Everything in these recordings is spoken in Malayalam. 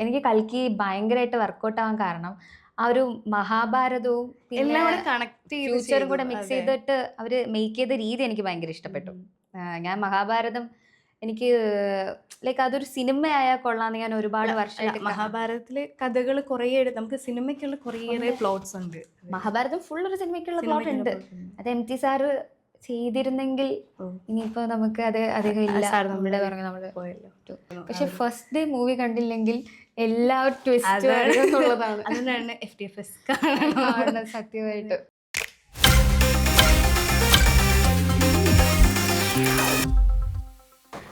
എനിക്ക് കൽക്കി ഭയങ്കരമായിട്ട് വർക്കൗട്ട് ആവാൻ കാരണം ആ ഒരു മഹാഭാരതവും എല്ലാം പിന്നെ കൂടെ കണക്ട് ചെയ്ത് ഫ്യൂച്ചറും കൂടെ ചെയ്തു. മിക്സ് അതെ. ചെയ്തിട്ട് അവര് മേക്ക് ചെയ്ത രീതി എനിക്ക് ഭയങ്കര ഇഷ്ടപ്പെട്ടു. ഞാൻ മഹാഭാരതം എനിക്ക് ലൈക്ക് അതൊരു സിനിമയായാൽ കൊള്ളാന്ന് ഞാൻ ഒരുപാട് അല്ല, വർഷമായിട്ട് മഹാഭാരതത്തിലെ കഥകൾ കുറേ നമുക്ക് സിനിമയ്ക്കുള്ള കുറേയേറെ പ്ലോട്ട്സ് ഉണ്ട്. മഹാഭാരതം ഫുൾ ഒരു സിനിമയ്ക്കുള്ള പ്ലോട്ട് ഉണ്ട്. അത് MT സാറ് ചെയ്തിരുന്നെങ്കിൽ ഇനിയിപ്പോ നമുക്ക് അത് അധികം ഇല്ല. നമ്മുടെ പറഞ്ഞ നമ്മള് പോയല്ലോ. പക്ഷെ ഫസ്റ്റ് ഡേ മൂവി കണ്ടില്ലെങ്കിൽ എല്ലാ ട്വിസ്റ്റും അറിയാന്നുള്ളതാണ് അതുകൊണ്ടാണ് FTFS കാണുന്നത് സത്യമായിട്ട്.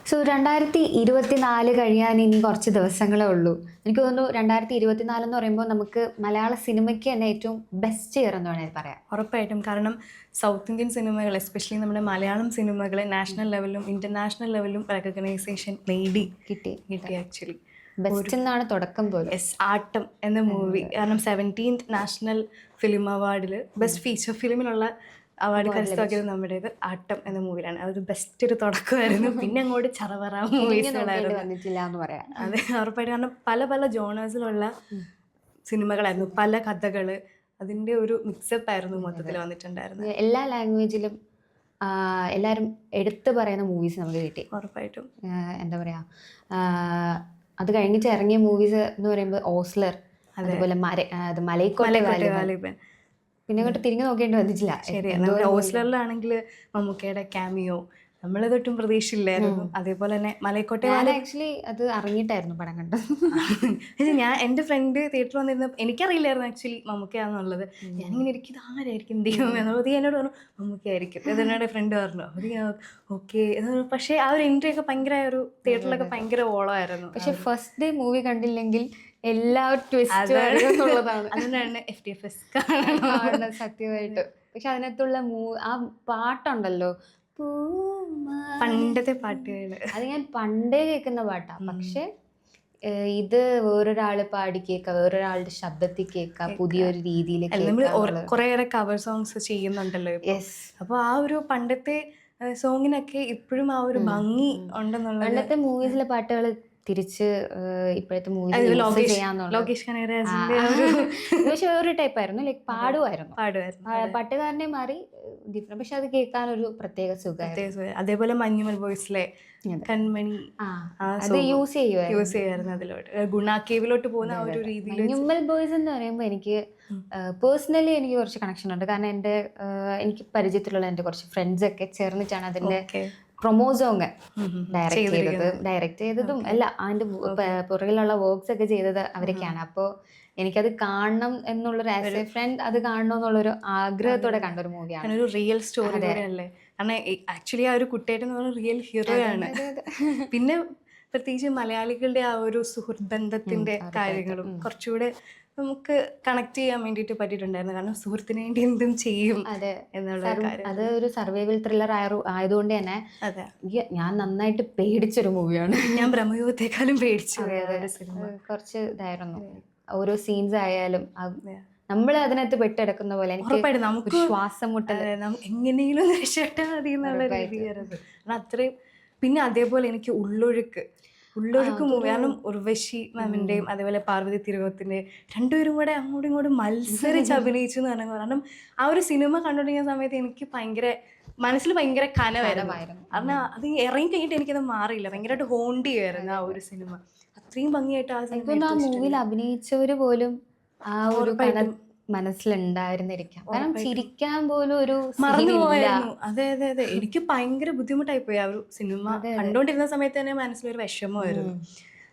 സോ 2024 കഴിയാൻ ഇനി കുറച്ച് ദിവസങ്ങളേ ഉള്ളൂ. എനിക്ക് തോന്നുന്നു 2024 എന്ന് പറയുമ്പോൾ നമുക്ക് മലയാള സിനിമയ്ക്ക് തന്നെ ഏറ്റവും ബെസ്റ്റ് ഇയർ എന്ന് വേണമെങ്കിൽ പറയാം. ഉറപ്പായിട്ടും. കാരണം സൗത്ത് ഇന്ത്യൻ സിനിമകൾ എസ്പെഷ്യലി നമ്മുടെ മലയാളം സിനിമകൾ നാഷണൽ ലെവലിലും ഇന്റർനാഷണൽ ലെവലിലും റെക്കഗ്നൈസേഷൻ കിട്ടി ആക്ച്വലി. ബെസ്റ്റ് എന്നാണ് തുടക്കം പോലും. ആട്ടം എന്ന മൂവി, കാരണം 17th നാഷണൽ ഫിലിം അവാർഡിൽ ബെസ്റ്റ് ഫീച്ചർ ഫിലിമിനുള്ള അവാർഡ് കരസ്ഥമാക്കിയത് നമ്മുടേത് ആട്ടം എന്ന മൂവിയിലാണ്. അതൊരു ബെസ്റ്റ് ഒരു തുടക്കമായിരുന്നു. പിന്നെ അങ്ങോട്ട് ചറവറ മൂവീസുകളായിരുന്നു. അതെ, ഉറപ്പായിട്ട്. കാരണം പല പല ജോണേഴ്സിലുള്ള സിനിമകളായിരുന്നു, പല കഥകള്, അതിന്റെ ഒരു മിക്സപ്പ് ആയിരുന്നു മൊത്തത്തിൽ വന്നിട്ടുണ്ടായിരുന്നു. എല്ലാ ലാംഗ്വേജിലും എല്ലാവരും എടുത്തു പറയുന്ന മൂവീസ് നമുക്ക് കിട്ടി. ഉറപ്പായിട്ടും. എന്താ പറയാ, അത് കഴിഞ്ഞിട്ട് ഇറങ്ങിയ മൂവീസ് എന്ന് പറയുമ്പോൾ ഓസ്ലർ, അതുപോലെ മലൈക്കോട്ടെ വാലിബൻ, പിന്നെ അങ്ങോട്ട് തിരിഞ്ഞു നോക്കേണ്ടി വന്നിട്ടില്ല. ശരിയാണ്. ഓസ്ലറിലാണെങ്കിൽ മമ്മൂക്കയുടെ ക്യാമിയോ നമ്മളതൊട്ടും പ്രതീക്ഷയില്ലായിരുന്നു. അതേപോലെ തന്നെ മലൈക്കോട്ടെ ആക്ച്വലി അത് അറിഞ്ഞിട്ടായിരുന്നു പടം കണ്ടത്. ഞാൻ എൻ്റെ ഫ്രണ്ട് തിയേറ്ററിൽ വന്നിരുന്ന എനിക്കറിയില്ലായിരുന്നു ആക്ച്വലി മമ്മൂക്കയാണെന്നുള്ളത്. ഞാനിങ്ങനെ ഇരിക്കും, ആരായിരിക്കും ദൈവം എന്നുള്ളത് എന്നോട് പറഞ്ഞു മമ്മൂക്കയായിരിക്കും. അതെന്നോട് ഫ്രണ്ട് പറഞ്ഞു. അത് ഓക്കെ. പക്ഷേ ആ ഒരു എൻട്രി ഒക്കെ ഭയങ്കര ഒരു തിയേറ്ററിലൊക്കെ ഭയങ്കര ഓളമായിരുന്നു. പക്ഷെ ഫസ്റ്റ് ഡേ മൂവി കണ്ടില്ലെങ്കിൽ എല്ലാ ട്വിസ്റ്റും അറിയാന്നുള്ളതാണ്. അതുകൊണ്ടാണ് FTFS കാണുന്നത് സത്യമായിട്ട്. പക്ഷെ അതിനകത്തുള്ള ആ പാട്ടുണ്ടല്ലോ, പണ്ടത്തെ പാട്ടുകള്, അത് ഞാൻ പണ്ടേ കേൾക്കുന്ന പാട്ടാ. പക്ഷെ ഇത് വേറൊരാള് പാടി കേൾക്കാം, വേറൊരാളുടെ ശബ്ദത്തിൽ കേൾക്കാം, പുതിയൊരു രീതിയിൽ നമ്മൾ കുറേയേറെ കവർ സോങ്സ് ചെയ്യുന്നുണ്ടല്ലോ. അപ്പൊ ആ ഒരു പണ്ടത്തെ സോങ്ങിനൊക്കെ ഇപ്പോഴും ആ ഒരു ഭംഗി ഉണ്ടെന്നുള്ളത്. പണ്ടത്തെ മൂവീസിലെ പാട്ടുകൾ തിരിച്ച് ഇപ്പോഴത്തെ മൂവീസ് ചെയ്യാന്നുള്ളത്. ലോകേഷ് പക്ഷെ വേറൊരു ടൈപ്പ് ആയിരുന്നു, ലൈക്ക് പാടുമായിരുന്നു. പാട്ടുകാരനെ മാറി ഡിഫറെന്റ്. പക്ഷെ അത് കേൾക്കാൻ ഒരു പ്രത്യേക സുഖമായിരുന്നു. അതേപോലെ മഞ്ഞുമൽ ബോയ്സിലെ കൺമണി അത് യൂസ് ചെയ്യുമായിരുന്നു. അതിലോട്ട് ഗുണ കേവിലോട്ട് പോകുന്ന ആ ഒരു രീതിയിൽ. മഞ്ഞുമൽ ബോയ്സ് എന്ന് പറയുമ്പോൾ എനിക്ക് പേഴ്സണലി എനിക്ക് കുറച്ച് കണക്ഷൻ ഉണ്ട്. കാരണം എനിക്ക് പരിചയത്തിലുള്ള എൻ്റെ കുറച്ച് ഫ്രണ്ട്സ് ഒക്കെ ചേർന്നിട്ടാണ് അതിന്റെ പ്രൊമോ സോങ് ഡയറക്റ്റ് ചെയ്തതും അല്ല, അതിന്റെ പുറകിലുള്ള വർക്ക്സ് ഒക്കെ ചെയ്തത് അവരൊക്കെയാണ്. അപ്പോൾ എനിക്കത് കാണണം എന്നുള്ളൊരു ആസ് എ ഫ്രണ്ട് അത് കാണണം എന്നുള്ളൊരു ആഗ്രഹത്തോടെ കണ്ടൊരു മൂവിയാണ്. ഒരു റിയൽ സ്റ്റോറി അല്ലേ. കാരണം ആക്ച്വലി ആ ഒരു കുട്ടേട്ടൻ എന്ന് പറഞ്ഞ റിയൽ ഹീറോയാണ്. പിന്നെ പ്രത്യേകിച്ച് മലയാളികളുടെ ആ ഒരു സുഹൃത്ത് ബന്ധത്തിന്റെ കാര്യങ്ങളും കുറച്ചുകൂടെ നമുക്ക് കണക്ട് ചെയ്യാൻ വേണ്ടിയിട്ട് പറ്റിയിട്ടുണ്ടായിരുന്നു. കാരണം സുഹൃത്തിന് വേണ്ടി എന്തും ചെയ്യും എന്നുള്ള കാര്യം. അത് ഒരു സർവൈവൽ ത്രില്ലർ ആയതുകൊണ്ട് തന്നെ ഞാൻ നന്നായിട്ട് പേടിച്ചൊരു മൂവിയാണ്. ഞാൻ ബ്രഹ്മയുഗത്തെക്കാളും പേടിച്ചു. കുറച്ച് ഇതായിരുന്നു ഓരോ സീൻസ് ആയാലും. നമ്മൾ അതിനകത്ത് പെട്ടെടുക്കുന്ന പോലെ എനിക്ക് നമുക്ക് ശ്വാസം മുട്ടൽ എങ്ങനെയും രക്ഷപ്പെട്ടാൽ മതി എന്നുള്ള രീതിയായിരുന്നു അത്രയും. പിന്നെ അതേപോലെ എനിക്ക് ഉള്ളൊഴുക്ക് മൂവി, കാരണം ഉർവശി മാമിന്റെയും അതേപോലെ പാർവതി തിരുവോത്തിന്റെ രണ്ടുപേരും കൂടെ അങ്ങോട്ടും ഇങ്ങോട്ടും മത്സരിച്ച് അഭിനയിച്ചു എന്ന് പറഞ്ഞു. കാരണം ആ ഒരു സിനിമ കണ്ടുകൊണ്ടിരിക്കുന്ന സമയത്ത് എനിക്ക് മനസ്സിൽ ഭയങ്കര കനമായിരുന്നു. കാരണം അത് ഇറങ്ങി കഴിഞ്ഞിട്ട് എനിക്കത് മാറിയില്ല, ഭയങ്കരമായിട്ട് ഹോണ്ട് ചെയ്യുമായിരുന്നു ആ ഒരു സിനിമ. അത്രയും ഭംഗിയായിട്ട് ആ മൂവിയിൽ അഭിനയിച്ചവര് പോലും ആ ഒരു മനസ്സിലുണ്ടായിരുന്നിരിക്കാം. കാരണം ചിരിക്കാൻ പോലും ഒരു മറന്നുപോയായിരുന്നു. അതെ അതെ അതെ, എനിക്ക് ഭയങ്കര ബുദ്ധിമുട്ടായി പോയി ആ ഒരു സിനിമ കണ്ടോണ്ടിരുന്ന സമയത്ത് തന്നെ മനസ്സിലൊരു വിഷമമായിരുന്നു.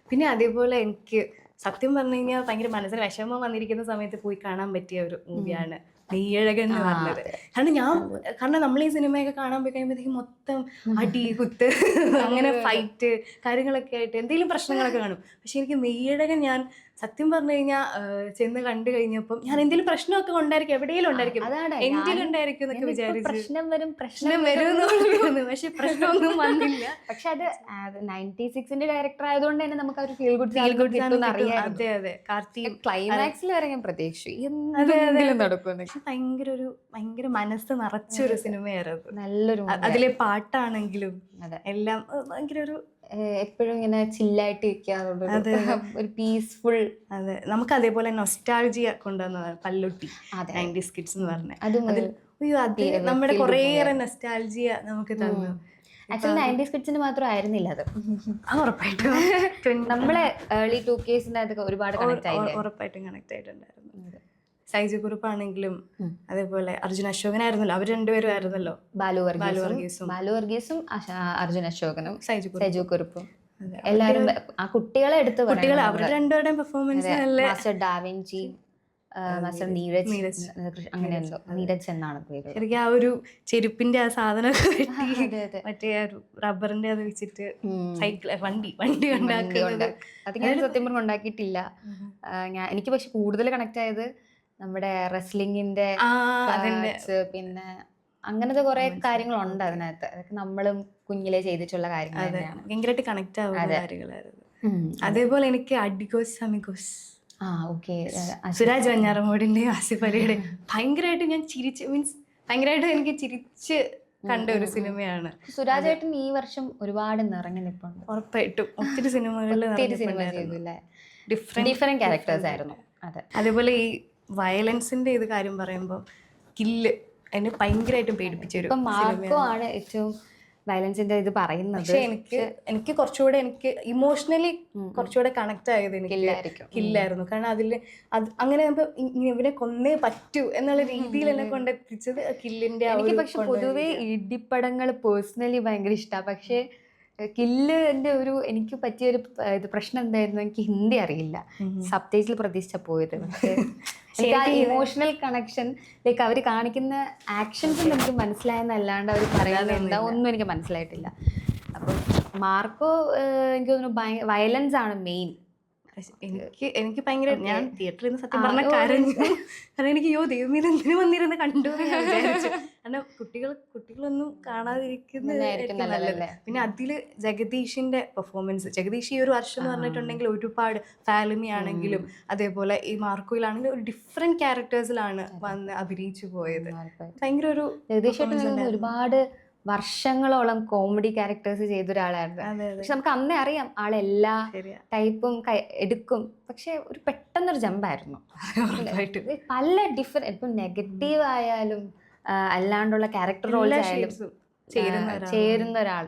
പിന്നെ അതേപോലെ എനിക്ക് സത്യം പറഞ്ഞു കഴിഞ്ഞാൽ ഭയങ്കര മനസ്സിൽ വിഷമം വന്നിരിക്കുന്ന സമയത്ത് പോയി കാണാൻ പറ്റിയ ഒരു മൂവിയാണ് നെയ്യഴകൻ എന്ന് പറഞ്ഞത്. കാരണം നമ്മൾ ഈ സിനിമയൊക്കെ കാണാൻ പോയി കഴിയുമ്പോഴത്തേക്കും മൊത്തം അടി കുത്ത് അങ്ങനെ ഫൈറ്റ് കാര്യങ്ങളൊക്കെ ആയിട്ട് എന്തെങ്കിലും പ്രശ്നങ്ങളൊക്കെ കാണും. പക്ഷെ എനിക്ക് നെയ്യഴകൻ ഞാൻ സത്യം പറഞ്ഞു കഴിഞ്ഞാൽ ചെന്ന് കണ്ടു കഴിഞ്ഞപ്പം ഞാൻ എന്തെങ്കിലും പ്രശ്നമൊക്കെ ഉണ്ടായിരിക്കും, എവിടെയെങ്കിലും ഉണ്ടായിരിക്കും, എന്തെങ്കിലും ഉണ്ടായിരിക്കും എന്നൊക്കെ വിചാരിച്ചു. പ്രശ്നം വരും പക്ഷെ പ്രശ്നമൊന്നും വന്നില്ല. പക്ഷെ അത് 96ന്റെ ഡയറക്ടർ ആയതുകൊണ്ട് തന്നെ നമുക്ക് ഒരു ഫീൽ ഗുഡ് അറിയാം. അതെ അതെ, കാർത്തിക് ക്ലൈമാക്സിൽ വരെ ഞാൻ പ്രതീക്ഷിച്ചു നടക്കും. ഭയങ്കര മനസ്സ് നിറച്ചൊരു സിനിമയായിരുന്നു. നല്ലൊരു അതിലെ പാട്ടാണെങ്കിലും എല്ലാം ഭയങ്കര ഒരു എപ്പോഴും ഇങ്ങനെ ചില്ലായിട്ട് ഇരിക്കുക, ഒരു പീസ്ഫുൾ. അതെ, നമുക്ക് അതേപോലെ നൊസ്റ്റാൾജിയ കൊണ്ടുവന്നതാണ് പല്ലുട്ടി 90s കിഡ്സ് എന്ന് പറഞ്ഞത്. അയ്യോ, അത് നമ്മുടെ കുറേയേറെ നൊസ്റ്റാൾജിയ നമുക്ക് തന്നു. ആക്ച്വലി 90s കിഡ്സിന് മാത്രം ആയിരുന്നില്ല അത്, ഉറപ്പായിട്ടും നമ്മളെ ഏർലി 2Ks ഒരുപാട് ഉറപ്പായിട്ടും കണക്ട് ആയിട്ടുണ്ടായിരുന്നു. സൈജു കുറുപ്പാണെങ്കിലും അതേപോലെ അർജുൻ അശോകനായിരുന്നല്ലോ, അവർ രണ്ടുപേരും ആയിരുന്നല്ലോ. ബാലു വർഗീസും അർജുൻ അശോകനും സൈജു കുറുപ്പും എല്ലാരും ആ കുട്ടികളെ എടുത്ത് കുട്ടികളെ അവരുടെ രണ്ടുപേരുടെയും performance master da Vinci, master Neeraj, അങ്ങനെ എന്തോ നീരജ് എന്നാണ് പേര്. ശരിക്കും ആ ഒരു ചെരുപ്പിന്റെ ആ സാധനം മറ്റേ റബ്ബറിന്റെ അത് വെച്ചിട്ട് സൈക്കിൾ വണ്ടി ഉണ്ടാക്കുന്നത് അത് ഞാൻ സത്യം പറഞ്ഞ് ഉണ്ടാക്കിയിട്ടില്ല. എനിക്ക് പക്ഷെ കൂടുതൽ കണക്ട് ആയത് നമ്മുടെ റെസ്ലിംഗിന്റെ പിന്നെ അങ്ങനത്തെ കുറെ കാര്യങ്ങളുണ്ട് അതിനകത്ത്. അതൊക്കെ നമ്മളും കുഞ്ഞിലെ ചെയ്തിട്ടുള്ള കാര്യങ്ങൾ തന്നെയാണ്. ഭയങ്കരമായിട്ട് കണക്ട് ആവുന്ന കാര്യങ്ങളായിരുന്നു. അതേപോലെ എനിക്ക് അഡിഗോസ് അമിഗോസ്, സുരാജ് വഞ്ഞാറമൂടിന്റെയും ആസിഫ് അലിയുടെയും ഭയങ്കരമായിട്ട് ഞാൻ ചിരിച്ച്, മീൻസ് ഭയങ്കരമായിട്ട് എനിക്ക് ചിരിച്ച് കണ്ട ഒരു സിനിമയാണ്. സുരാജ് ഏട്ടൻ ഈ വർഷം ഒരുപാട് നിറഞ്ഞു നിൽപ്പുണ്ട്. ഉറപ്പായിട്ടും ഒത്തിരി സിനിമകളിൽ ഡിഫറെന്റ് ക്യാരക്ടേഴ്സ് ആയിരുന്നു. അതെ, അതേപോലെ ഈ വയലൻസിന്റെ ഇത് കാര്യം പറയുമ്പോൾ കില്ല് എന്നെ ഭയങ്കരമായിട്ടും പേടിപ്പിച്ചൊരു മാർക്കോ ആണ് ഏറ്റവും വയലൻസിന്റെ ഇത് പറയുന്നത്. പക്ഷെ എനിക്ക് കുറച്ചുകൂടെ എനിക്ക് ഇമോഷണലി കുറച്ചുകൂടെ കണക്ട് ആയത് എനിക്ക് കില്ലായിരുന്നു. കാരണം അതിൽ അങ്ങനെ ഇവനെ കൊന്നേ പറ്റൂ എന്നുള്ള രീതിയിൽ എന്നെ കൊണ്ടെത്തിച്ചത് കില്ലിന്റെ. എനിക്ക് പക്ഷെ പൊതുവേ ഇടിപ്പടങ്ങൾ പേഴ്സണലി ഭയങ്കര ഇഷ്ടമാണ്. പക്ഷേ കില്ലിന്റെ എനിക്ക് പറ്റിയൊരു പ്രശ്നം എന്തായിരുന്നു, എനിക്ക് ഹിന്ദി അറിയില്ല, സബ്ടൈറ്റിൽ പ്രതീക്ഷിച്ച പോയത്. പക്ഷേ ഇമോഷണൽ കണക്ഷൻ ലൈക്ക് അവർ കാണിക്കുന്ന ആക്ഷൻസിൽ എനിക്ക് മനസ്സിലായെന്നല്ലാണ്ട് അവർ പറയുന്നത് എന്താ ഒന്നും എനിക്ക് മനസ്സിലായിട്ടില്ല. അപ്പം മാർക്കോ എനിക്ക് തോന്നുന്നു വയലൻസ് ആണ് മെയിൻ. എനിക്ക് ഭയങ്കര, ഞാൻ തിയേറ്ററിൽ നിന്ന് സത്യം പറഞ്ഞ കാരണം എനിക്ക് ദൈവമേ എന്തിനു വന്നിരുന്ന് കണ്ടു എന്ന് ഞാൻ വിചാരിച്ചു. കാരണം കുട്ടികളൊന്നും കാണാതിരിക്കുന്ന നല്ലത്. പിന്നെ അതില് ജഗദീഷിന്റെ പെർഫോമൻസ്, ജഗദീഷ് ഈ ഒരു വർഷം എന്ന് പറഞ്ഞിട്ടുണ്ടെങ്കിൽ ഒരുപാട് ഫാലിമി ആണെങ്കിലും അതേപോലെ ഈ മാർക്കോയിലാണെങ്കിലും ഒരു ഡിഫറെന്റ് ക്യാരക്ടേഴ്സിലാണ് വന്ന് അഭിനയിച്ചു പോയത്. ഭയങ്കര ഒരു ജഗദീഷ് ഒരുപാട് വർഷങ്ങളോളം കോമഡി ക്യാരക്ടേഴ്സ് ചെയ്ത ഒരാളായിരുന്നു. പക്ഷെ നമുക്ക് അന്നേ അറിയാം ആളെല്ലാ ടൈപ്പും എടുക്കും. പക്ഷെ ഒരു പെട്ടെന്നൊരു ജമ്പായിരുന്നു. പല ഡിഫറെന്റ്, ഇപ്പം നെഗറ്റീവ് ആയാലും അല്ലാണ്ടുള്ള ക്യാരക്ടർ റോൾസ് ആയാലും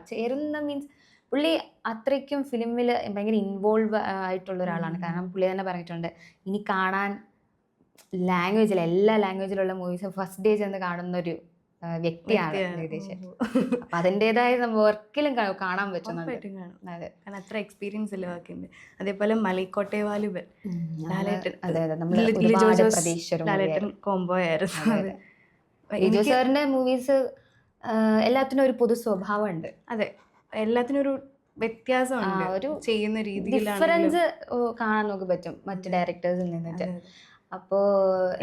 ചേരുന്ന മീൻസ് പുള്ളി അത്രയ്ക്കും ഫിലിമിൽ ഭയങ്കര ഇൻവോൾവ് ആയിട്ടുള്ള ഒരാളാണ്. കാരണം പുള്ളി തന്നെ പറഞ്ഞിട്ടുണ്ട്, ഇനി കാണാൻ ലാംഗ്വേജിൽ എല്ലാ ലാംഗ്വേജിലുള്ള മൂവീസ് ഫസ്റ്റ് ഡേ ചെന്ന് കാണുന്ന ഒരു വ്യക്തിയാണ് ജഗദീശൻ. അപ്പൊ അതിൻ്റെതായ വർക്കിലും കാണാൻ പറ്റുന്നുണ്ട്. കാരണം അത്ര എക്സ്പീരിയൻസ് ഉണ്ട്. അതേപോലെ മലൈക്കോട്ടെ വാലുബൻ കോംബോ ആയിരുന്നു. ലിജോ സാറിന്റെ മൂവീസ് എല്ലാത്തിനും ഒരു പൊതു സ്വഭാവം ഉണ്ട്. അതെ, എല്ലാത്തിനും ഒരു വ്യത്യാസമുണ്ട്, ഒരു ചെയ്യുന്ന രീതിയിൽ ഡിഫറൻസ് കാണാൻ നമുക്ക് പറ്റും മറ്റു ഡയറക്ടേഴ്സിൽ നിന്നിട്ട്. അപ്പോ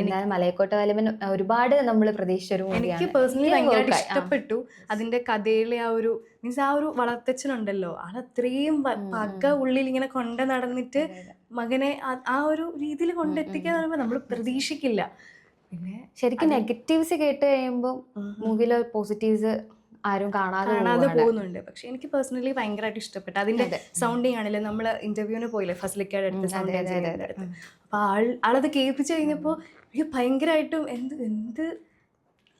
എന്നാലും മലൈക്കോട്ടെ വാലിബൻ ഒരുപാട് നമ്മൾ പ്രതീക്ഷിച്ചൊരു മൂവിയാണ്. എനിക്ക് പേഴ്സണലി ഭയങ്കരമായിട്ട് ഇഷ്ടപ്പെട്ടു. അതിന്റെ കഥയിലെ ആ ഒരു മീൻസ് ആ ഒരു വളർത്തച്ഛനുണ്ടല്ലോ, ആളത്രയും പക ഉള്ളിൽ ഇങ്ങനെ കൊണ്ട് നടന്നിട്ട് മകനെ ആ ഒരു രീതിയിൽ കൊണ്ടെത്തിക്കുക എന്ന് പറയുമ്പോൾ നമ്മൾ പ്രതീക്ഷിക്കില്ല. പിന്നെ ശരിക്കും നെഗറ്റീവ്സ് കേട്ട് കഴിയുമ്പോൾ മൂവിയിലെ പോസിറ്റീവ്സ് ആരും കാണാതെ പോകുന്നുണ്ട്. പക്ഷെ എനിക്ക് പേഴ്സണലി ഭയങ്കരമായിട്ട് ഇഷ്ടപ്പെട്ടു. അതിന്റെ സൗണ്ടിങ് ആണല്ലേ, നമ്മൾ ഇന്റർവ്യൂവിന് പോയില്ലേ ഫസ്ലിക്കയുടെ അടുത്ത് സൗണ്ട് എഞ്ചിനീയറിന്റെ അടുത്ത്, അപ്പൊ ആളത് കേൾപ്പിച്ചു കഴിഞ്ഞപ്പോൾ എനിക്ക് ഭയങ്കരമായിട്ടും എന്ത്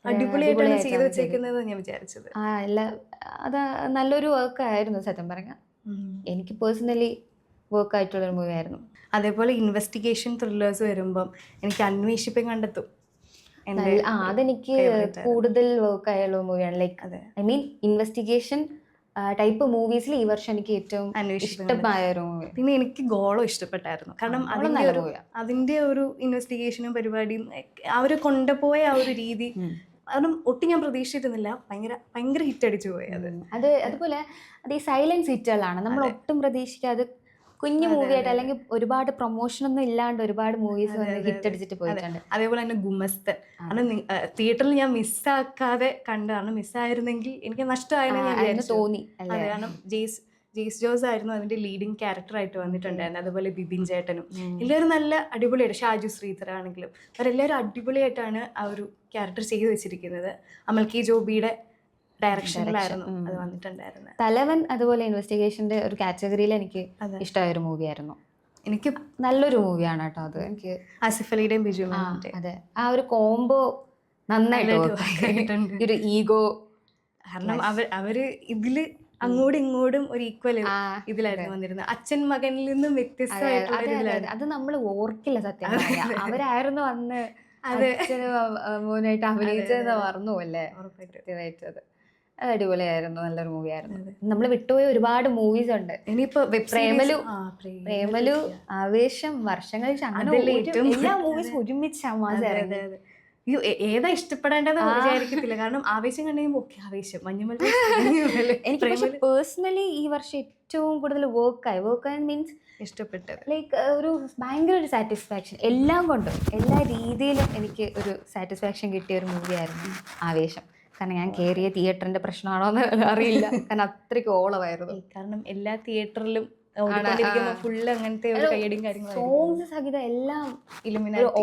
അടിപൊളിയായിട്ടാണ് ചെയ്ത് വെച്ചേക്കുന്നത് ഞാൻ വിചാരിച്ചത്. അത് നല്ലൊരു വർക്ക് ആയിരുന്നു സത്യം പറഞ്ഞാൽ. എനിക്ക് പേഴ്സണലി വർക്ക് ആയിട്ടുള്ളൊരു മൂവി ആയിരുന്നു. അതേപോലെ ഇൻവെസ്റ്റിഗേഷൻ ത്രില്ലേഴ്സ് വരുമ്പം എനിക്ക് അന്വേഷിപ്പം കണ്ടെത്തും അതെനിക്ക് കൂടുതൽ വർക്ക് ആയുള്ള മൂവിയാണ്. Like I mean investigation type മൂവീസിൽ ഈ വർഷം എനിക്ക് ഏറ്റവും ഇഷ്ടമായ ഒരു മൂവി. പിന്നെ എനിക്ക് ഗോളോ ഇഷ്ടപ്പെട്ടായിരുന്നു. കാരണം അതിന്റെ ഒരു ഇൻവെസ്റ്റിഗേഷനും പരിപാടിയും അവര് കൊണ്ടുപോയ ആ ഒരു രീതി, കാരണം ഒട്ടും ഞാൻ പ്രതീക്ഷിച്ചിരുന്നില്ല. ഭയങ്കര ഹിറ്റ് അടിച്ചു പോയി അതുപോലെ അത് ഈ സൈലൻസ് ഹിറ്റുകളാണ്. നമ്മൾ ഒട്ടും പ്രതീക്ഷിക്കാതെ കുഞ്ഞു മൂവിയായിട്ട് അല്ലെങ്കിൽ ഒരുപാട് പ്രൊമോഷൻ ഒന്നും ഇല്ലാണ്ട് ഒരുപാട് മൂവീസ് ഹിറ്റ് അടിച്ചിട്ട് പോയിട്ടുണ്ട്. അതേപോലെ തന്നെ ഗുമസ്തൻ, കാരണം തിയേറ്ററിൽ ഞാൻ മിസ്സാക്കാതെ കണ്ടതാണ്. മിസ്സായിരുന്നെങ്കിൽ എനിക്ക് നഷ്ടമായെന്ന് തോന്നി. കാരണം ജെയ്സ് ജോസ് ആയിരുന്നു അതിന്റെ ലീഡിങ് ക്യാരക്ടറായിട്ട് വന്നിട്ടുണ്ടായിരുന്നു. അതുപോലെ ബിബിൻ ചേട്ടനും എല്ലാവരും നല്ല അടിപൊളിയായിട്ട്, ഷാജു ശ്രീധർ ആണെങ്കിലും അവരെല്ലാവരും അടിപൊളിയായിട്ടാണ് ആ ഒരു ക്യാരക്ടർ ചെയ്തു വെച്ചിരിക്കുന്നത്. അമൽ കെ ജോബിയുടെ ഡയറക്ഷനിലായിരുന്നു അത് വന്നിട്ടുണ്ടായിരുന്നത്. തലവൻ അതുപോലെ ഇൻവെസ്റ്റിഗേഷന്റെ ഒരു കാറ്റഗറിയിൽ എനിക്ക് ഇഷ്ടമായ ഒരു മൂവിയായിരുന്നു. എനിക്ക് നല്ലൊരു മൂവിയാണ് കേട്ടോ അത്. എനിക്ക് ആസിഫ് അലിയുടെയും ബിജു മേനോന്റെയും അതെ ആ ഒരു കോംബോ നന്നായിട്ട് ഒരു ഈഗോ. കാരണം അവര് ഇതില് അങ്ങോട്ടും ഇങ്ങോട്ടും ഒരു ഈക്വൽ ഇതിലായിരുന്നു വന്നിരുന്നത്. അച്ഛൻ മകനിൽ നിന്നും വ്യത്യസ്തമായിട്ടുള്ള. അത് നമ്മൾ ഓർക്കില്ല സത്യം പറഞ്ഞാ. അവരായിരുന്നു അന്ന് മോനായിട്ട് അഭിനയിച്ചതെന്ന് മറന്നു അല്ലേ. അത് അടിപൊളിയായിരുന്നു, നല്ലൊരു മൂവിയായിരുന്നു. നമ്മൾ വിട്ടുപോയ ഒരുപാട് മൂവീസ് ഉണ്ട്. ഇനിയിപ്പോ പ്രേമലു, ആവേശം, വർഷങ്ങൾക്ക് എല്ലാ മൂവീസും ഒരുമിച്ച് ഏതാ ഇഷ്ടപ്പെടേണ്ടത് വിചാരിക്കത്തില്ല. കാരണം ആവേശം കണ്ടുകഴിയുമ്പോൾ ഓക്കെ ആവേശം, മഞ്ഞുമൽ. എനിക്ക് പേഴ്സണലി ഈ വർഷം ഏറ്റവും കൂടുതൽ വർക്കായി മീൻസ് ഇഷ്ടപ്പെട്ടത് ലൈക്ക് ഒരു ഭയങ്കര ഒരു സാറ്റിസ്ഫാക്ഷൻ എല്ലാം കൊണ്ടും എല്ലാ രീതിയിലും എനിക്ക് ഒരു സാറ്റിസ്ഫാക്ഷൻ കിട്ടിയ ഒരു മൂവിയായിരുന്നു ആവേശം. കാരണം ഞാൻ കയറിയ തിയേറ്ററിന്റെ പ്രശ്നമാണോ എന്ന് അറിയില്ല, കാരണം അത്രയ്ക്ക് ഓളമായിരുന്നു. കാരണം എല്ലാ തിയേറ്ററിലും ഫുള്ള് അങ്ങനത്തെ കയ്യടിയും കാര്യങ്ങളും സോങ്സ് സഹിതം എല്ലാം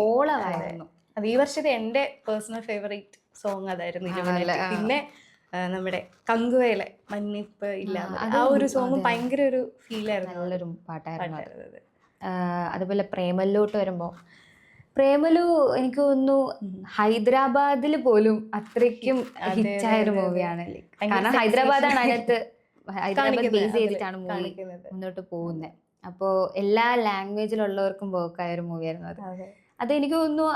ഓളമായിരുന്നു. അത് ഈ വർഷത്തെ എൻ്റെ പേഴ്സണൽ ഫേവറേറ്റ് സോങ് അതായിരുന്നു. പിന്നെ നമ്മുടെ കങ്കുവയിലെ മന്നിപ്പ് ഇല്ലാതെ ആ ഒരു സോങ് ഭയങ്കര ഒരു ഫീലായിരുന്നു, നല്ലൊരു പാട്ടായിരുന്നു. അതുപോലെ പ്രേമലിലോട്ട് വരുമ്പോൾ പ്രേമലു എനിക്ക് തോന്നുന്നു ഹൈദരാബാദിൽ പോലും അത്രയ്ക്കും ഹിറ്റായൊരു മൂവിയാണ്. കാരണം ഹൈദരാബാദാണ് അതിനകത്ത്, ഹൈദരാബാദ് ബേസ് ചെയ്തിട്ടാണ് മൂവി മുന്നോട്ട് പോകുന്നത്. അപ്പോൾ എല്ലാ ലാംഗ്വേജിലുള്ളവർക്കും വർക്കായ ഒരു മൂവിയായിരുന്നു അത്. അത് എനിക്ക് തോന്നുന്നു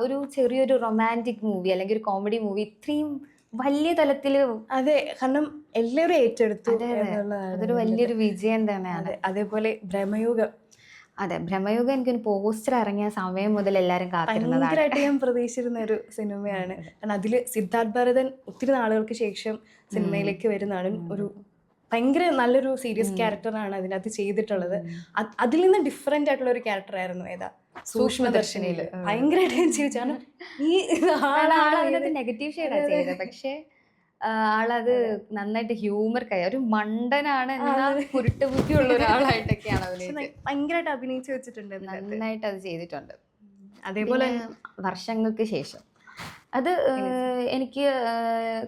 ഒരു ചെറിയൊരു റൊമാൻറ്റിക് മൂവി അല്ലെങ്കിൽ ഒരു കോമഡി മൂവി ഇത്രയും വലിയ തലത്തില്. അതെ, കാരണം എല്ലാവരും ഏറ്റെടുത്തു. അതൊരു വലിയൊരു വിജയം തന്നെയാണ്. അതേപോലെ ഭ്രമയുഗം. അതെ, ഭ്രമയുഗം എനിക്കൊരു പോസ്റ്റർ ഇറങ്ങിയ സമയം മുതൽ എല്ലാവരും ഭയങ്കരമായിട്ട് ഞാൻ പ്രതീക്ഷിച്ചിരുന്ന ഒരു സിനിമയാണ്. കാരണം അതില് സിദ്ധാർത്ഥ് ഭരതൻ ഒത്തിരി നാളുകൾക്ക് ശേഷം സിനിമയിലേക്ക് വരുന്നതാണ്. ഒരു ഭയങ്കര നല്ലൊരു സീരിയസ് ക്യാരക്ടറാണ് അതിനകത്ത് ചെയ്തിട്ടുള്ളത്. അതിൽ നിന്ന് ഡിഫറെന്റ് ആയിട്ടുള്ള ഒരു ക്യാരക്ടറായിരുന്നു. ഏതാ സൂക്ഷ്മദർശിനിയില് ഭയങ്കരമായിട്ട് ഞാൻ ചിരിച്ചാണ്. ഈ ആളതിനകത്ത് നെഗറ്റീവ് ഷെയ്ഡാണ് ചെയ്തത്, പക്ഷെ ആളത് നന്നായിട്ട് ഹ്യൂമർ ഒരു മണ്ടനാണ്, കുരുട്ട് ബുദ്ധിയുള്ള ഒരാളായിട്ടൊക്കെയാണ് ഭയങ്കരമായിട്ട് അഭിനയിച്ചു വെച്ചിട്ടുണ്ട്, നന്നായിട്ട് അത് ചെയ്തിട്ടുണ്ട്. അതേപോലെ വർഷങ്ങൾക്ക് ശേഷം അത് എനിക്ക്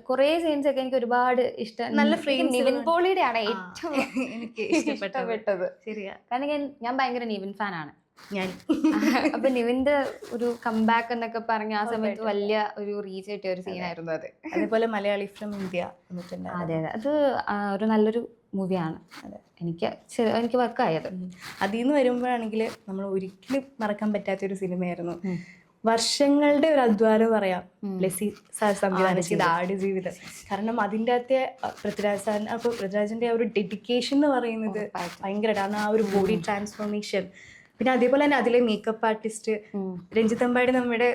കുറേ സീൻസ് ഒക്കെ എനിക്ക് ഒരുപാട് ഇഷ്ടം. നല്ല നിവിൻ പോളിയുടെ ആണ് ഏറ്റവും എനിക്ക് ഇഷ്ടപ്പെട്ടത്. ശരിയാ, കാരണം ഞാൻ ഭയങ്കര നിവിൻ ഫാനാണ് ഞാൻ. അപ്പൊ നിവിന്റെ ഒരു കംബാക്ക് എന്നൊക്കെ പറഞ്ഞ ആ സമയത്ത് വലിയ ഒരു റീച്ച് കിട്ടിയ ഒരു സീനായിരുന്നു അത്. അതേപോലെ മലയാളി ഫ്രം ഇന്ത്യ. അതെ അതെ, അത് ഒരു നല്ലൊരു മൂവിയാണ്. അതെ, എനിക്ക് വർക്കായത്. അതിൽ നിന്ന് വരുമ്പോഴാണെങ്കിൽ നമ്മൾ ഒരിക്കലും മറക്കാൻ പറ്റാത്തൊരു സിനിമയായിരുന്നു. വർഷങ്ങളുടെ ഒരു അധ്വാനം പറയാം, ബ്ലെസ്സി സാർ സംവിധാനം ചെയ്ത ആടുജീവിതം. കാരണം അതിൻ്റെ അകത്തെ പൃഥ്വിരാജ് സാറിന്, അപ്പോൾ പൃഥ്വിരാജിന്റെ ആ ഒരു ഡെഡിക്കേഷൻ എന്ന് പറയുന്നത് ഭയങ്കരമായിട്ട്. കാരണം ആ ഒരു ബോഡി ട്രാൻസ്ഫോർമേഷൻ. പിന്നെ അതേപോലെ തന്നെ അതിലെ മേക്കപ്പ് ആർട്ടിസ്റ്റ് രഞ്ജിത്ത് അമ്പാടി നമ്മുടെ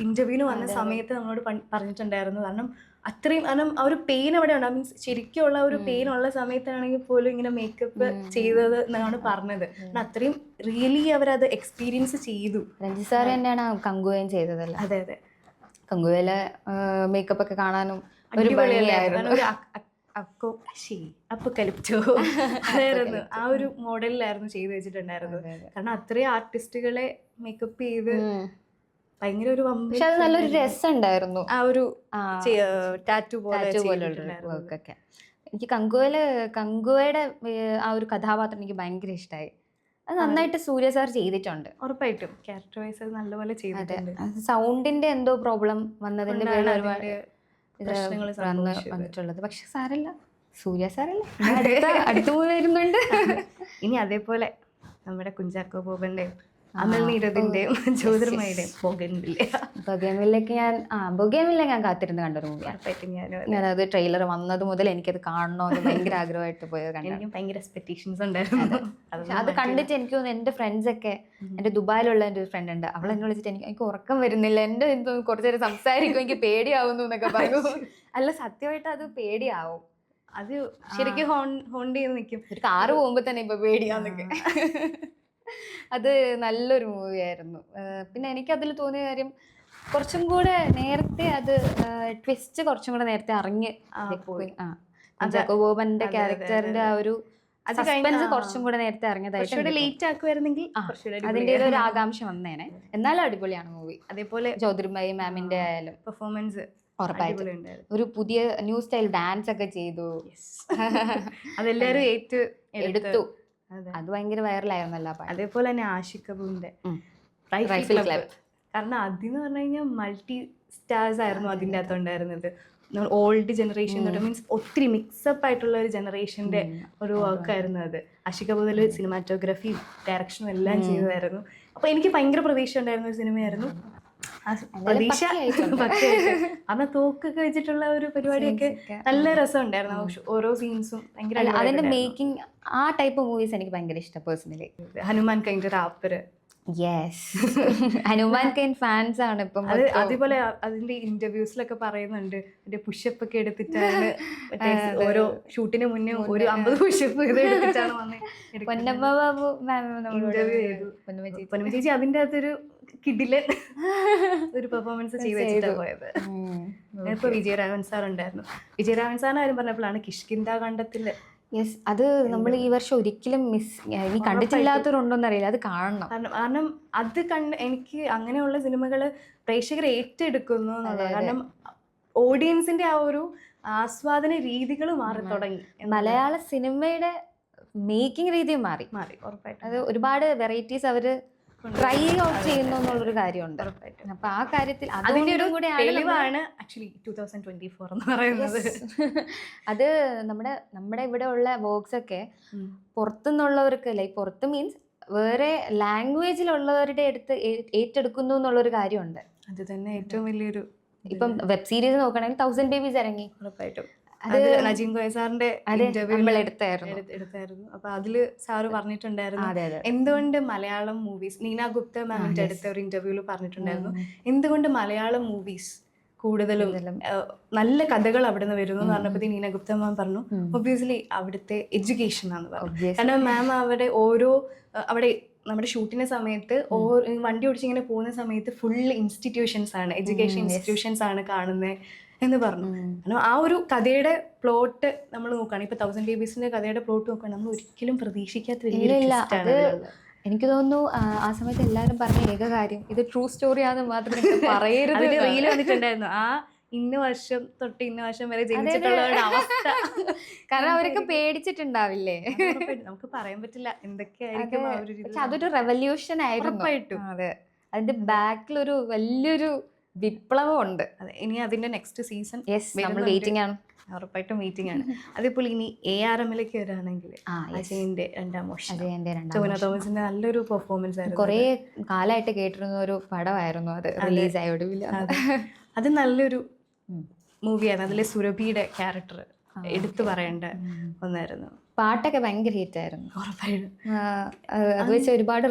ഇന്റർവ്യൂവിന് വന്ന സമയത്ത് നമ്മളോട് പറഞ്ഞിട്ടുണ്ടായിരുന്നു. കാരണം അത്രയും, കാരണം ആ ഒരു പെയിൻ അവിടെ ഉണ്ട്. മീൻസ് ശരിക്കുള്ള ഒരു പെയിൻ ഉള്ള സമയത്താണെങ്കിൽ പോലും ഇങ്ങനെ മേക്കപ്പ് ചെയ്തത് എന്നാണ് പറഞ്ഞത്. അത്രയും റിയലി അവരത് എക്സ്പീരിയൻസ് ചെയ്തു. രഞ്ജിത്ത് സാർ തന്നെയാണ് കങ്കുവയും ചെയ്തതല്ല. അതെ അതെ, കങ്കുവയിലെ മേക്കപ്പ് ഒക്കെ കാണാനും ഒരു ഭംഗിയായിരുന്നു. അപ്പക്കലിപ്റ്റോ അതായിരുന്നു, ആ ഒരു മോഡലിലായിരുന്നു ചെയ്തു വെച്ചിട്ടുണ്ടായിരുന്നത്. കാരണം അത്രയും ആർട്ടിസ്റ്റുകളെ മേക്കപ്പ് ചെയ്ത് ഭയങ്കര ഒരു പക്ഷെ അത് നല്ലൊരു രസമുണ്ടായിരുന്നു. ആ ഒരു ടാറ്റു പോലെയുള്ള വർക്കൊക്കെ. എനിക്ക് കങ്കുവയുടെ ആ ഒരു കഥാപാത്രം എനിക്ക് ഭയങ്കര ഇഷ്ടമായി. അത് നന്നായിട്ട് സൂര്യ സാർ ചെയ്തിട്ടുണ്ട്. ഉറപ്പായിട്ടും ക്യാരക്ടർ വൈസ് അത് നല്ലപോലെ ചെയ്തിട്ടുണ്ട്. സൗണ്ടിന്റെ എന്തോ പ്രോബ്ലം വന്നതിന്റെ പേരിൽ ഒരുപാട് പ്രശ്നങ്ങൾ വന്നിട്ടുള്ളത്. പക്ഷെ സാരല്ല, സൂര്യ സാരല്ല, അടുത്ത മൂവി വരുന്നുണ്ട് ഇനി. അതേപോലെ നമ്മുടെ കുഞ്ചാക്കോ ബോബന്റെയും അമൽ നീരദിന്റെയും ജ്യോതിർമയുടെയും ബൊഗേൻവില്ലയ്ക്ക് ഞാൻ കാത്തിരുന്ന് കണ്ടൊരു മൂവിയാണ്. ഞാനത് ട്രെയിലർ വന്നത് മുതൽ എനിക്കത് കാണണമെന്ന് ഭയങ്കര ആഗ്രഹമായിട്ട് പോയത് കണ്ടു. എനിക്ക് ഭയങ്കര എക്സ്പെക്ടേഷൻസ് ഉണ്ടായിരുന്നു. അത് കണ്ടിട്ട് എനിക്ക് തോന്നുന്നു എൻ്റെ ഫ്രണ്ട്സൊക്കെ, എൻ്റെ ദുബായിലുള്ള എൻ്റെ ഒരു ഫ്രണ്ട് ഉണ്ട്, അവളെ എന്നെ വിളിച്ചിട്ട് എനിക്ക് ഉറക്കം വരുന്നില്ല, എൻ്റെ എന്തോ കുറച്ചു നേരം സംസാരിക്കും, എനിക്ക് പേടിയാവുന്നു എന്നൊക്കെ പറഞ്ഞു. അല്ല, സത്യമായിട്ട് അത് പേടിയാവും. അത് ശരിക്കും ഹോണ്ട് ചെയ്ത് നിൽക്കും. ഒരു കാറ് പോകുമ്പോൾ തന്നെ ഇപ്പൊ പേടിയാന്നൊക്കെ. അത് നല്ലൊരു മൂവിയായിരുന്നു. പിന്നെ എനിക്കതിൽ തോന്നിയ കാര്യം കുറച്ചും കൂടെ നേരത്തെ അത് ട്വിസ്റ്റ് കുറച്ചും കൂടെ നേരത്തെ അറിഞ്ഞ് കുഞ്ചാക്കോ ബോബന്റെ ക്യാരക്ടറിന്റെ ആ ഒരു സസ്പെൻസ് കുറച്ചും കൂടെ നേരത്തെ അറിഞ്ഞതായിട്ട് ലേറ്റ് ആക്കുമായിരുന്നെങ്കിൽ അതിന്റെ ഒരു ആകാംക്ഷ വന്നേനെ. എന്നാലും അടിപൊളിയാണ് മൂവി. അതേപോലെ ജ്യോതിർമയി മാമിന്റെ ആയാലും പെർഫോമൻസ് ഉറപ്പായിട്ടും അടിപൊളിയുണ്ടായിരുന്നു. ഒരു പുതിയ ന്യൂ സ്റ്റൈൽ ഡാൻസ് ഒക്കെ ചെയ്തു. അതെല്ലാരും എടുത്തു. അതെ. അത് ഭയങ്കര വൈറലായിരുന്നല്ലോ. അതേപോലെ തന്നെ ആഷിക് കപൂറിന്റെ റൈഫിൾ ക്ലബ്. കാരണം അതെന്ന് പറഞ്ഞു കഴിഞ്ഞാൽ മൾട്ടി സ്റ്റാർസ് ആയിരുന്നു അതിൻ്റെ അകത്തുണ്ടായിരുന്നത്. ഓൾഡ് ജനറേഷൻ തൊട്ട് മീൻസ് ഒത്തിരി മിക്സപ്പ് ആയിട്ടുള്ള ഒരു ജനറേഷന്റെ ഒരു വർക്കായിരുന്നു അത്. ആഷിക് കപൂറിൽ സിനിമാറ്റോഗ്രാഫിയും ഡയറക്ഷനും എല്ലാം ചെയ്തതായിരുന്നു. അപ്പൊ എനിക്ക് ഭയങ്കര പ്രതീക്ഷ ഉണ്ടായിരുന്ന ഒരു സിനിമയായിരുന്നു. പ്രതീക്ഷ അന്ന് തോക്കൊക്കെ വെച്ചിട്ടുള്ള ഒരു പരിപാടിയൊക്കെ നല്ല രസമുണ്ടായിരുന്നു. ഓരോ സീൻസും ഭയങ്കര അതിന്റെ മേക്കിംഗ് ആ ടൈപ്പ് മൂവീസ് എനിക്ക് ഭയങ്കര ഇഷ്ടം personally. Hanumankind rapper. Yes, Hanumankind fans ആണ് ഇപ്പം. അതേപോലെ അതിന്റെ ഇന്റർവ്യൂസിലൊക്കെ പറയുന്നുണ്ട് മറ്റേ പുഷപ്പ് ഒക്കെ എടുത്തിട്ടാണ് ഓരോ ഷൂട്ടിന് മുന്നേ ഒരു 50 പുഷപ്പ് എടുത്തിട്ടാണ് പൊന്നമ്മ ബാബു ഇന്റർവ്യൂ ചെയ്തു. പൊന്നമ്മ ചേച്ചി അതിന്റെ അകത്തൊരു കിടിലൻ ഒരു പെർഫോമൻസ് ചെയ്ത് വെച്ചിട്ടാണ് പോയത്. ഇപ്പൊ വിജയരാഘവൻ സാർ ഉണ്ടായിരുന്നു. വിജയരാഘവൻ സാറിന്റെ കാര്യം പറഞ്ഞപ്പോഴാണ് കിഷ്കിന്ധാ കാണ്ഡത്തില്. യെസ്, അത് നമ്മൾ ഈ വർഷം ഒരിക്കലും ഇനി കണ്ടിട്ടില്ലാത്തവരുണ്ടോന്ന് അറിയില്ല, അത് കാണണം. കാരണം അത് എനിക്ക് അങ്ങനെയുള്ള സിനിമകൾ പ്രേക്ഷകർ ഏറ്റെടുക്കുന്നു എന്നുള്ളത്. കാരണം ഓഡിയൻസിന്റെ ആ ഒരു ആസ്വാദന രീതികൾ മാറി തുടങ്ങി. മലയാള സിനിമയുടെ മേക്കിംഗ് രീതി മാറി ഉറപ്പായിട്ടും. അത് ഒരുപാട് വെറൈറ്റീസ് അവര് ട്രൈ ഔട്ട് ചെയ്യുന്നു എന്നുള്ളൊരു കാര്യമുണ്ട്. അപ്പൊ ആ കാര്യത്തിൽ അതിന്റെ ഒരു തെളിവാണ് ആക്ച്വലി 2024 എന്ന് പറയുന്നത്. അത് നമ്മുടെ ഇവിടെ ഉള്ള വർക്ക്സ് ഒക്കെ പുറത്തുനിന്നുള്ളവർക്ക്, ലൈക്ക് പുറത്ത് മീൻസ് വേറെ ലാംഗ്വേജിലുള്ളവരുടെ അടുത്ത് ഏറ്റെടുക്കുന്നു എന്നുള്ളൊരു കാര്യമുണ്ട്. അത് തന്നെ ഏറ്റവും വലിയൊരു. ഇപ്പം വെബ് സീരീസ് നോക്കണമെങ്കിൽ 1000 Babies ഇറങ്ങി. ഉറപ്പായിട്ടും അത് നജീം കോയ സാറിന്റെ എടുത്തായിരുന്നു. അപ്പൊ അതില് സാറ് പറഞ്ഞിട്ടുണ്ടായിരുന്നു എന്തുകൊണ്ട് മലയാളം മൂവീസ്, നീന ഗുപ്ത മാമിന്റെ അടുത്ത ഒരു ഇന്റർവ്യൂല് പറഞ്ഞിട്ടുണ്ടായിരുന്നു എന്തുകൊണ്ട് മലയാളം മൂവീസ് കൂടുതലും നല്ല കഥകൾ അവിടെ നിന്ന് വരുന്നു എന്ന് പറഞ്ഞപ്പോ നീന ഗുപ്ത മാം പറഞ്ഞു ഒബ്വിയസ്ലി അവിടുത്തെ എഡ്യൂക്കേഷൻ ആണെന്ന് പറഞ്ഞു. കാരണം മാം അവിടെ നമ്മുടെ ഷൂട്ടിന്റെ സമയത്ത് വണ്ടി ഓടിച്ചിങ്ങനെ പോകുന്ന സമയത്ത് ഫുൾ ഇൻസ്റ്റിറ്റ്യൂഷൻസ് ആണ്, എഡ്യൂക്കേഷൻ ഇൻസ്റ്റിറ്റ്യൂഷൻസ് ആണ് കാണുന്നത് എന്ന് പറഞ്ഞു. കാരണം ആ ഒരു കഥയുടെ പ്ലോട്ട് നമ്മൾ നോക്കുകയാണ്, ഇപ്പൊ 1000 Babiesന്റെ കഥയുടെ പ്ലോട്ട് നോക്കുകയാണ്, നമ്മൾ ഒരിക്കലും പ്രതീക്ഷിക്കാത്ത എനിക്ക് തോന്നുന്നു ആ സമയത്ത് എല്ലാവരും പറഞ്ഞ ഏക കാര്യം ഇത് ട്രൂ സ്റ്റോറിയാന്ന് മാത്രമേ പറയരുത്. റീല് വന്നിട്ടുണ്ടായിരുന്നു ആ ഇന്ന വർഷം തൊട്ട് ഇന്ന വർഷം വരെ ജനിച്ചിട്ടുള്ളവരുടെ അവസ്ഥ. കാരണം അവരൊക്കെ പേടിച്ചിട്ടുണ്ടാവില്ലേ, നമുക്ക് പറയാൻ പറ്റില്ല എന്തൊക്കെയായിരിക്കും. പക്ഷെ അതൊരു റെവല്യൂഷൻ ആയിരുന്നു. അതെ, അതിന്റെ ബാക്കിൽ ഒരു വലിയൊരു വിപ്ലവം ഉണ്ട്. അതെ, ഇനി അതിന്റെ നെക്സ്റ്റ് സീസൺ നമ്മൾ വെയിറ്റിംഗ് ആണ്. ഉറപ്പായിട്ടും വെയിറ്റിംഗ് ആണ്. അതേപോലെ ഇനി ARMലേക്ക് വരാണെങ്കിൽ അജയന്റെ രണ്ടാം മോഷൻ, ടൊവിനോ തോമസിന്റെ നല്ലൊരു പെർഫോമൻസ് ആയിരുന്നു. കുറെ കാലമായിട്ട് കേട്ടിരുന്ന ഒരു പടമായിരുന്നു അത് റിലീസ് ആയ ഒടുവിൽ. അത് നല്ലൊരു മൂവിയാണ്. അതിലെ സുരഭിയുടെ ക്യാരക്ടർ എടുത്തു പറയേണ്ട ഒന്നായിരുന്നു. പാട്ടൊക്കെ ഭയങ്കര ഹിറ്റ് ആയിരുന്നു. ഉറപ്പായിട്ടും അത് വെച്ച് ഒരുപാട്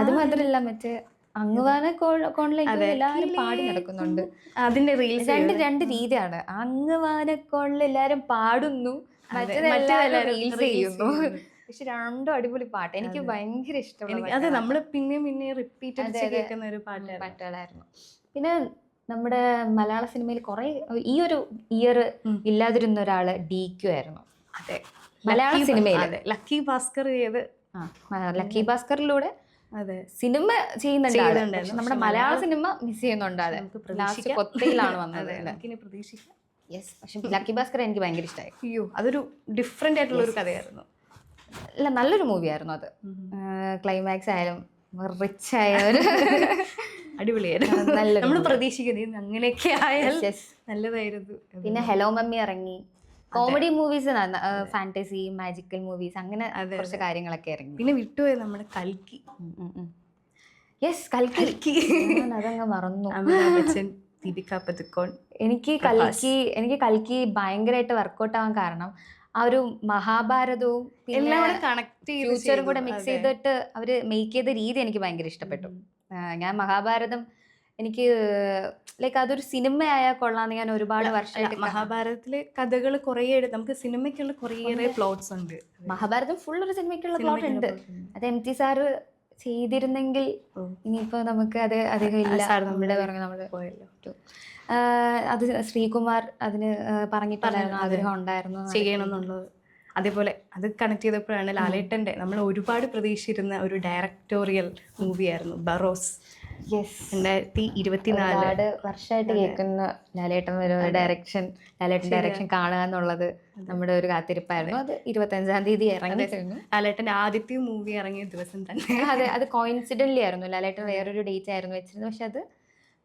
അത് മാത്രമല്ല മറ്റേ അങ്ങുവാന കോണിലേക്ക് എല്ലാവരും പാടി നടക്കുന്നുണ്ട്. അതിന്റെ റീൽസ് രണ്ട് രീതിയാണ്. അങ്ങുവാനക്കോണിൽ എല്ലാരും പാടുന്നു, മറ്റേതെല്ലാവരും റീൽസ് ചെയ്യുന്നു. പക്ഷെ രണ്ടും അടിപൊളി പാട്ട്, എനിക്ക് ഭയങ്കര ഇഷ്ടമുള്ള. അതെ, നമ്മള് പിന്നെ റിപ്പീറ്റ് കേൾക്കുന്ന ഒരു പാട്ടുകളായിരുന്നു. പിന്നെ നമ്മുടെ മലയാള സിനിമയിൽ കുറെ ഈ ഒരു ഇയർ ഇല്ലാതിരുന്ന ഒരാള് DQ ആയിരുന്നു. അതെ, മലയാള സിനിമയിൽ ലക്കി ഭാസ്കർ ചെയ്ത് ലക്കി ഭാസ്കറിലൂടെ സിനിമ ചെയ്യുന്നുണ്ട്. പക്ഷെ നമ്മുടെ മലയാള സിനിമ മിസ് ചെയ്യുന്നുണ്ട്. അതെ, ലാസ്റ്റ് കൊത്തയിലാണ് വന്നത്. പക്ഷെ ലക്കി ഭാസ്കർ എനിക്ക് ഭയങ്കര ഇഷ്ടമായി. അയ്യോ, അതൊരു ഡിഫറെന്റ് ആയിട്ടുള്ള ഒരു കഥയായിരുന്നു. അല്ല, നല്ലൊരു മൂവി ആയിരുന്നു അത്. ക്ലൈമാക്സ് ആയാലും റിച്ച് ആയ അടിപൊളിയായിരുന്നു. നമ്മൾ പ്രതീക്ഷിക്കുന്നത് അങ്ങനെയൊക്കെ ആയാൽ നല്ലതായിരുന്നു. പിന്നെ ഹലോ മമ്മി ഇറങ്ങി. Comedy movies, fantasy, magical movies, അങ്ങനെ കുറച്ച് കാര്യങ്ങളൊക്കെ ഇറങ്ങി. പിന്നെ വിട്ടുപോയത് നമ്മുടെ കൽക്കി. യെസ്, കൽക്കി അതങ്ങ് മറന്നു. ദീപിക പദുക്കോൺ. എനിക്ക് കൽക്കി ഭയങ്കരമായിട്ട് വർക്കൗട്ട് ആവാൻ കാരണം ആ ഒരു മഹാഭാരതവും പിന്നെ ഫ്യൂച്ചറും കൂടെ മിക്സ് ചെയ്തിട്ട് അവര് മേക്ക് ചെയ്ത രീതി എനിക്ക് ഭയങ്കര ഇഷ്ടപ്പെട്ടു. ഞാൻ മഹാഭാരതം എനിക്ക് ലൈക്ക് അതൊരു സിനിമയായാൽ കൊള്ളാന്ന് ഞാൻ ഒരുപാട് വർഷമായിട്ട്. മഹാഭാരതത്തിലെ കഥകൾ കുറേ നമുക്ക് സിനിമയ്ക്കുള്ള കുറേയേറെ പ്ലോട്ട്സ് ഉണ്ട്. മഹാഭാരതം ഫുൾ ഒരു സിനിമയ്ക്കുള്ള പ്ലോട്ട് ഉണ്ട്. അത് MT സാറ് ചെയ്തിരുന്നെങ്കിൽ ഇനിയിപ്പോ നമുക്ക് അത് അധികം ഇല്ല. നമ്മള് പോയല്ലോ. അത് ശ്രീകുമാർ അതിന് പറഞ്ഞിട്ടുണ്ടായിരുന്നു, ആഗ്രഹം ഉണ്ടായിരുന്നു ചെയ്യണം എന്നുള്ളത്. അതേപോലെ അത് കണക്ട് ചെയ്തപ്പോഴാണ് ലാലേട്ടൻ്റെ നമ്മൾ ഒരുപാട് പ്രതീക്ഷിച്ചിരുന്ന ഒരു ഡയറക്ടോറിയൽ മൂവിയായിരുന്നു ബറോസ്. യെസ് 2024. ഒരുപാട് വർഷമായിട്ട് കേൾക്കുന്ന ലാലേട്ടൻ ഡയറക്ഷൻ കാണുക എന്നുള്ളത് നമ്മുടെ ഒരു കാത്തിരിപ്പായിരുന്നു. അത് 25-ാം തീയതി ഇറങ്ങി കഴിഞ്ഞു. ലാലേട്ടൻ്റെ ആദ്യത്തെ മൂവി ഇറങ്ങിയ ദിവസം തന്നെ. അതെ, അത് കോയിൻസിഡൻ്റലി ആയിരുന്നു. ലാലേട്ടൻ വേറൊരു ഡേറ്റ് ആയിരുന്നു വെച്ചിരുന്നത്, പക്ഷെ അത്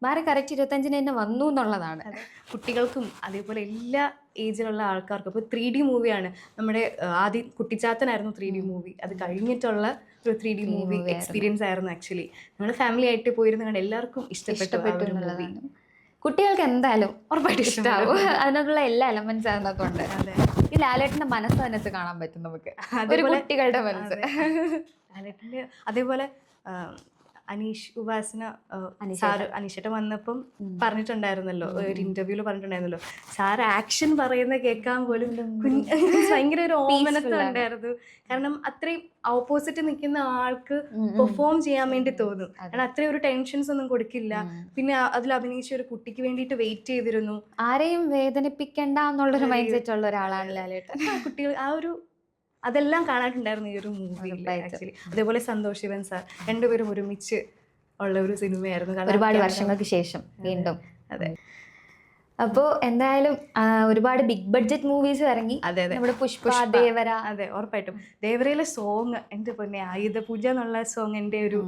മാറി കറക്റ്റ് 25-ന് തന്നെ വന്നു എന്നുള്ളതാണ്. കുട്ടികൾക്കും അതേപോലെ എല്ലാ ഏജിലുള്ള ആൾക്കാർക്കും ഇപ്പോൾ 3D മൂവിയാണ്. നമ്മുടെ ആദ്യം കുട്ടിച്ചാത്തനായിരുന്നു 3D മൂവി. അത് കഴിഞ്ഞിട്ടുള്ള ഒരു 3D മൂവി എക്സ്പീരിയൻസ് ആയിരുന്നു. ആക്ച്വലി നമ്മൾ ഫാമിലി ആയിട്ട് പോയിരുന്നു കണ്ട് എല്ലാവർക്കും ഇഷ്ടപ്പെട്ടു എന്നുള്ളതാണ്. കുട്ടികൾക്ക് എന്തായാലും ഉറപ്പായിട്ട് ഇഷ്ടമാവും. അതിനകത്തുള്ള എല്ലാ എലമെന്റ്സ് അതിനകത്തുണ്ട്. ഈ ലാലേട്ടന്റെ മനസ്സ് അതിനകത്ത് കാണാൻ പറ്റും നമുക്ക്, ഒരു കുട്ടികളുടെ മനസ്സ്. ലാലേട്ടൻ്റെ അതേപോലെ അനീഷ് ഉപാസന സാറ് അനീഷേട്ടൻ വന്നപ്പം പറഞ്ഞിട്ടുണ്ടായിരുന്നല്ലോ, ഒരു ഇന്റർവ്യൂല് പറഞ്ഞിട്ടുണ്ടായിരുന്നല്ലോ, സാർ ആക്ഷൻ പറയുന്ന കേൾക്കാൻ പോലും ഭയങ്കര ഒരു ഓമനത്വം ഉണ്ടായിരുന്നു. കാരണം അത്രയും ഓപ്പോസിറ്റ് നിൽക്കുന്ന ആൾക്ക് പെർഫോം ചെയ്യാൻ വേണ്ടി തോന്നും. കാരണം അത്രയും ഒരു ടെൻഷൻസ് ഒന്നും കൊടുക്കില്ല. പിന്നെ അതിൽ അഭിനയിച്ച ഒരു കുട്ടിക്ക് വേണ്ടിയിട്ട് വെയിറ്റ് ചെയ്തിരുന്നു. ആരെയും വേദനിപ്പിക്കണ്ട എന്നുള്ളൊരു മൈൻഡ് സെറ്റ് ഉള്ള ഒരാളാണ് ലാലേട്ടൻ. കുട്ടികൾ ആ ഒരു അതെല്ലാം കാണാനുണ്ടായിരുന്നു ഈ ഒരു മൂവിയിൽ ആക്ച്വലി. അതേപോലെ സന്തോഷ് ശിവൻ സാർ, രണ്ടുപേരും ഒരുമിച്ച് ഉള്ള ഒരു സിനിമയായിരുന്നു. ഒരുപാട് വർഷങ്ങൾക്ക് ശേഷം വീണ്ടും. അതെ, അപ്പോൾ എന്തായാലും ഒരുപാട് ബിഗ് ബഡ്ജറ്റ് മൂവീസ് ഇറങ്ങി. അതെ അതെ, നമ്മുടെ പുഷ്പ, ദേവര. അതെ, ഉറപ്പായിട്ടും ദേവരയിലെ സോങ്, എൻ്റെ പൊന്നെ ആയുധ പൂജ എന്നുള്ള സോങ് എൻ്റെ ഒരു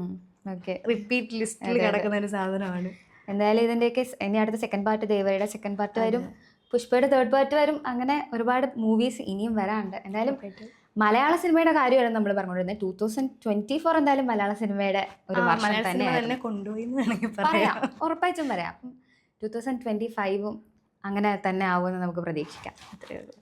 റിപ്പീറ്റ് ലിസ്റ്റിൽ കിടക്കുന്ന ഒരു സാധനമാണ്. എന്തായാലും ഇതിൻ്റെയൊക്കെ ഇനി അടുത്ത സെക്കൻഡ് പാർട്ട്, ദേവരയുടെ സെക്കൻഡ് പാർട്ട് വരും, പുഷ്പയുടെ തേർഡ് പാർട്ട് വരും. അങ്ങനെ ഒരുപാട് മൂവീസ് ഇനിയും വരാനുണ്ട്. എന്തായാലും മലയാള സിനിമയുടെ കാര്യമാണ് നമ്മൾ പറഞ്ഞുകൊണ്ടിരുന്നത്. 2024 എന്തായാലും മലയാള സിനിമയുടെ ഒരു വർഷം തന്നെ കൊണ്ടുപോയി പറയാം, ഉറപ്പായിട്ടും പറയാം. 2025 അങ്ങനെ തന്നെ ആവുമെന്ന് നമുക്ക് പ്രതീക്ഷിക്കാം. അത്രയേ ഉള്ളൂ.